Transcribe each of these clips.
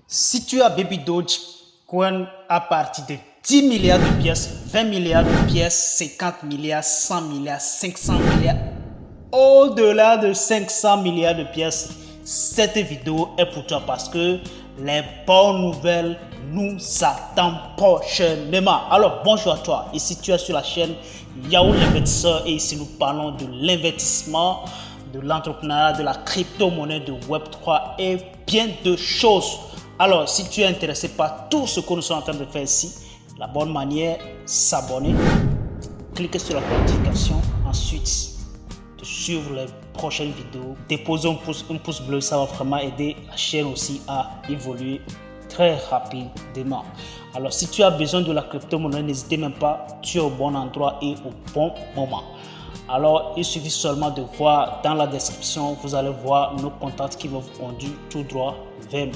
Si tu as Baby Dogecoin à partir de 10 milliards de pièces, 20 milliards de pièces, 50 milliards, 100 milliards, 500 milliards, au-delà de 500 milliards de pièces, cette vidéo est pour toi parce que les bonnes nouvelles nous attendent prochainement. Alors bonjour à toi, ici tu es sur la chaîne Yahoo l'investisseur et ici nous parlons de l'investissement, de l'entrepreneuriat, de la crypto-monnaie, de Web3 et bien de choses. Alors si tu es intéressé par tout ce que nous sommes en train de faire ici, la bonne manière, s'abonner, cliquer sur la notification, ensuite de suivre les prochaines vidéos, déposer un pouce bleu, ça va vraiment aider la chaîne aussi à évoluer très rapidement. Alors si tu as besoin de la crypto-monnaie, n'hésitez même pas, tu es au bon endroit et au bon moment. Alors il suffit seulement de voir dans la description, vous allez voir nos contacts qui vont vous conduire tout droit vers nous.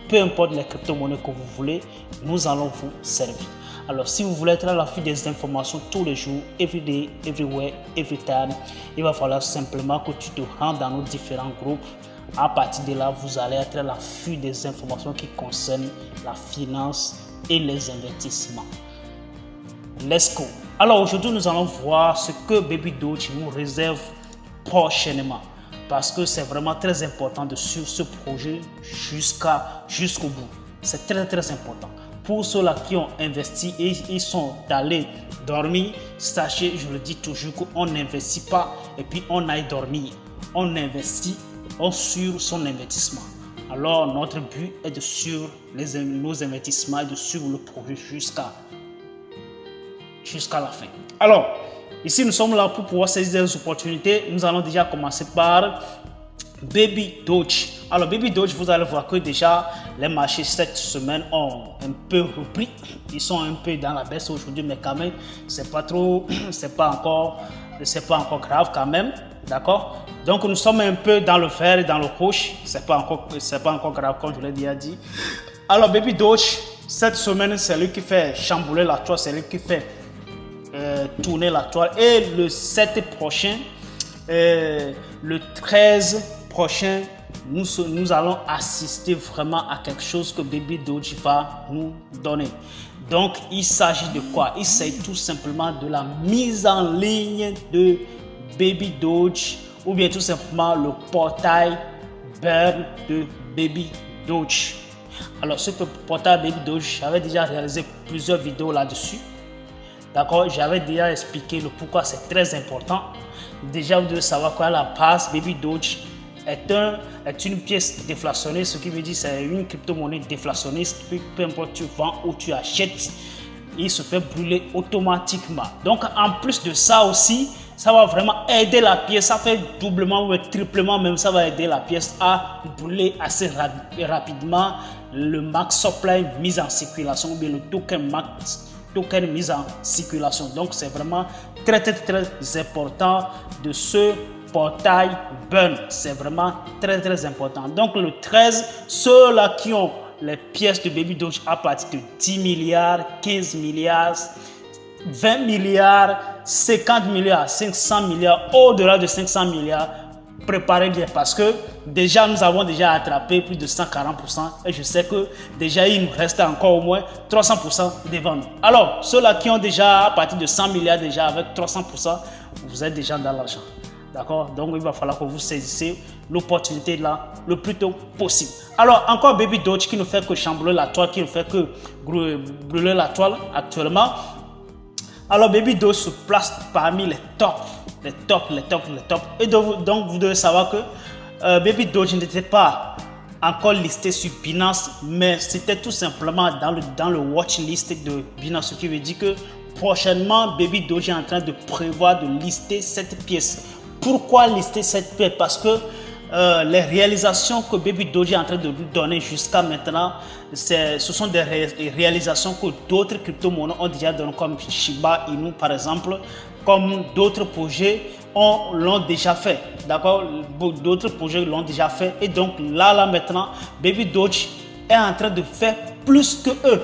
Peu importe les crypto-monnaies que vous voulez, nous allons vous servir. Alors si vous voulez être à l'affût des informations tous les jours, every day, everywhere, every time, il va falloir simplement que tu te rendes dans nos différents groupes. À partir de là, vous allez être à l'affût des informations qui concernent la finance et les investissements. Let's go. Alors aujourd'hui, nous allons voir ce que Baby Doge nous réserve prochainement. Parce que c'est vraiment très important de suivre ce projet jusqu'au bout. C'est très important. Pour ceux-là qui ont investi et ils sont allés dormir, sachez, je le dis toujours, qu'on n'investit pas et puis on aille dormir. On investit, on suit son investissement. Alors notre but est de suivre nos investissements et de suivre le projet jusqu'à la fin. Alors, ici nous sommes là pour pouvoir saisir des opportunités. Nous allons déjà commencer par Baby Doge. Alors Baby Doge, vous allez voir que déjà les marchés cette semaine ont un peu repris. Ils sont un peu dans la baisse aujourd'hui, mais quand même c'est pas encore grave quand même, d'accord. Donc nous sommes un peu dans le vert et dans le rouge. C'est pas encore grave comme je l'ai déjà dit. Alors Baby Doge, cette semaine c'est lui qui fait chambouler la toile, c'est lui qui fait tourner la toile. Et le 7 prochain, le 13 prochain, nous allons assister vraiment à quelque chose que Baby Doge va nous donner. Donc il s'agit de quoi? Il s'agit tout simplement de la mise en ligne de Baby Doge, ou bien tout simplement le portail Burn de Baby Doge. Alors ce portail Baby Doge, j'avais déjà réalisé plusieurs vidéos là-dessus. D'accord, j'avais déjà expliqué le pourquoi c'est très important. Déjà, vous devez savoir quoi, la base Baby Doge est une pièce déflationniste, ce qui veut dire c'est une crypto-monnaie déflationniste. Peu importe tu vends ou tu achètes, il se fait brûler automatiquement. Donc en plus de ça aussi, ça va vraiment aider la pièce, ça fait doublement ou triplement même, ça va aider la pièce à brûler assez rapidement le max supply mis en circulation ou bien le token mise en circulation. Donc c'est vraiment très important de ce portail Burn. C'est vraiment très important. Donc le 13, ceux-là qui ont les pièces de Baby Doge à partir de 10 milliards, 15 milliards, 20 milliards, 50 milliards, 500 milliards, au-delà de 500 milliards, préparez bien parce que déjà nous avons déjà attrapé plus de 140% et je sais que déjà il nous reste encore au moins 300% devant nous. Alors ceux-là qui ont déjà à partir de 100 milliards déjà avec 300%, vous êtes déjà dans l'argent. D'accord? Donc il va falloir que vous saisissez l'opportunité là le plus tôt possible. Alors encore Baby Doge qui ne fait que chambouler la toile, qui ne fait que brûler la toile actuellement. Alors Baby Doge se place parmi les tops. Et donc vous devez savoir que Baby Doge n'était pas encore listé sur Binance, mais c'était tout simplement dans le watch list de Binance, ce qui veut dire que prochainement Baby Doge est en train de prévoir de lister cette pièce. Pourquoi lister cette pièce? Parce que les réalisations que Baby Doge est en train de lui donner jusqu'à maintenant, ce sont des réalisations que d'autres crypto-monnaies ont déjà donné, comme Shiba Inu par exemple, comme d'autres projets l'ont déjà fait. D'accord, d'autres projets l'ont déjà fait. Et donc là maintenant, Baby Doge est en train de faire plus que eux.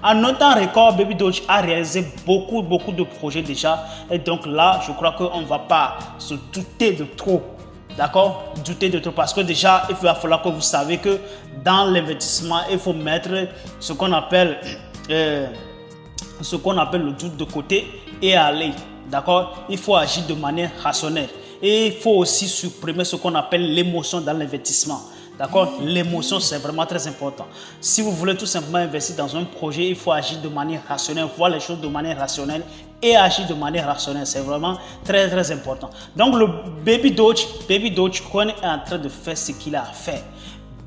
En un temps record, Baby Doge a réalisé beaucoup de projets déjà. Et donc là, je crois qu'on ne va pas se douter de trop d'accord, douter de tout parce que déjà, il va falloir que vous savez que dans l'investissement, il faut mettre ce qu'on appelle le doute de côté et aller, d'accord. Il faut agir de manière rationnelle et il faut aussi supprimer ce qu'on appelle l'émotion dans l'investissement. D'accord? L'émotion, c'est vraiment très important. Si vous voulez tout simplement investir dans un projet, il faut agir de manière rationnelle, voir les choses de manière rationnelle et agir de manière rationnelle. C'est vraiment très, très important. Donc, le Baby Dogecoin est en train de faire ce qu'il a à faire.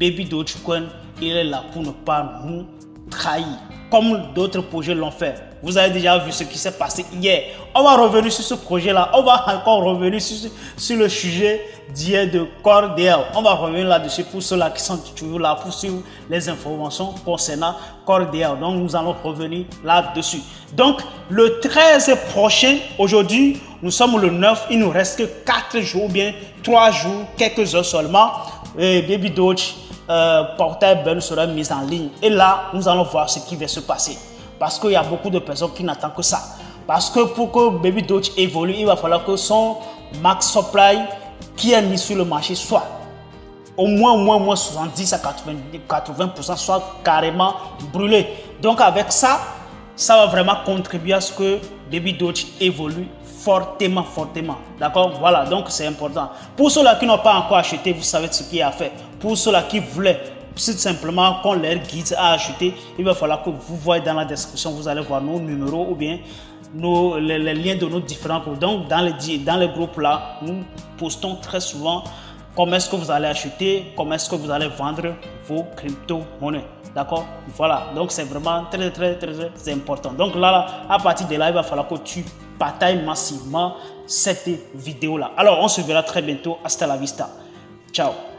Baby Dogecoin, il est là pour ne pas nous trahir, comme d'autres projets l'ont fait. Vous avez déjà vu ce qui s'est passé hier. On va revenir sur ce projet-là. On va encore revenir sur le sujet d'hier de Cordell. On va revenir là-dessus pour ceux-là qui sont toujours là pour suivre les informations concernant Cordell. Donc, nous allons revenir là-dessus. Donc, le 13 prochain, aujourd'hui, nous sommes le 9. Il nous reste que 4 jours, bien 3 jours, quelques heures seulement. Et Baby Doge portail Ben sera mis en ligne. Et là, nous allons voir ce qui va se passer. Parce qu'il y a beaucoup de personnes qui n'attendent que ça. Parce que pour que Baby Doge évolue, il va falloir que son max supply qui est mis sur le marché soit au moins 70 à 80% soit carrément brûlé. Donc avec ça, ça va vraiment contribuer à ce que Baby Doge évolue fortement. D'accord? Voilà, donc c'est important. Pour ceux-là qui n'ont pas encore acheté, vous savez ce qu'il y a à faire. Pour ceux-là qui voulaient tout simplement qu'on leur guide à acheter, il va falloir que vous voyez dans la description, vous allez voir nos numéros ou bien les liens de nos différents groupes. Donc dans les groupes là, nous postons très souvent comment est-ce que vous allez acheter, comment est-ce que vous allez vendre vos crypto-monnaies. D'accord? Voilà, donc c'est vraiment très important. Donc là, à partir de là, il va falloir que tu partages massivement cette vidéo là. Alors on se verra très bientôt. Hasta la vista. Ciao.